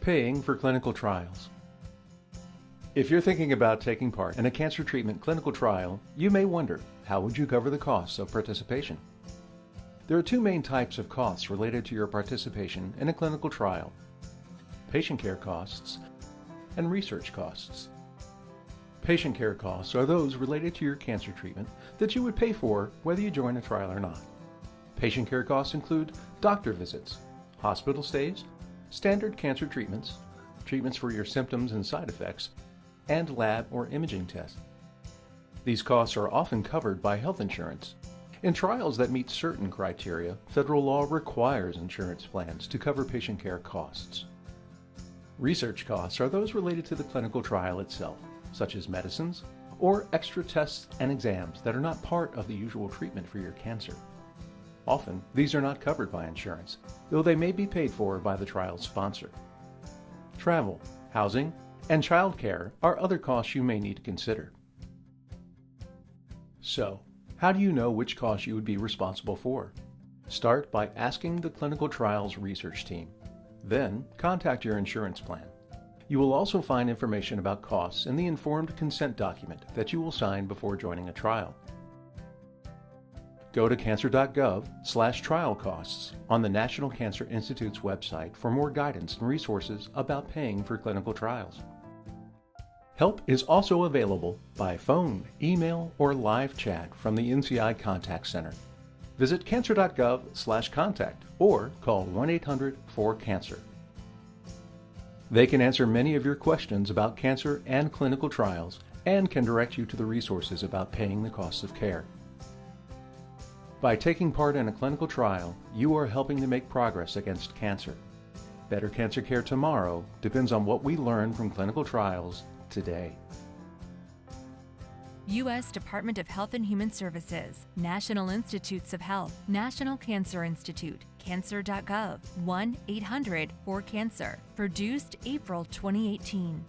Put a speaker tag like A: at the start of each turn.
A: Paying for clinical trials. If you're thinking about taking part in a cancer treatment clinical trial, you may wonder, how would you cover the costs of participation? There are two main types of costs related to your participation in a clinical trial: patient care costs and research costs. Patient care costs are those related to your cancer treatment that you would pay for whether you join a trial or not. Patient care costs include doctor visits, hospital stays, standard cancer treatments, treatments for your symptoms and side effects, and lab or imaging tests. These costs are often covered by health insurance. In trials that meet certain criteria, federal law requires insurance plans to cover patient care costs. Research costs are those related to the clinical trial itself, such as medicines or extra tests and exams that are not part of the usual treatment for your cancer. Often, these are not covered by insurance, though they may be paid for by the trial's sponsor. Travel, housing, and childcare are other costs you may need to consider. So, how do you know which costs you would be responsible for? Start by asking the clinical trials research team. Then, contact your insurance plan. You will also find information about costs in the informed consent document that you will sign before joining a trial. Go to cancer.gov/trial costs on the National Cancer Institute's website for more guidance and resources about paying for clinical trials. Help is also available by phone, email, or live chat from the NCI Contact Center. Visit cancer.gov/contact or call 1-800-4CANCER. They can answer many of your questions about cancer and clinical trials and can direct you to the resources about paying the costs of care. By taking part in a clinical trial, you are helping to make progress against cancer. Better cancer care tomorrow depends on what we learn from clinical trials today.
B: U.S. Department of Health and Human Services, National Institutes of Health, National Cancer Institute, cancer.gov, 1-800-4CANCER. Produced April 2018.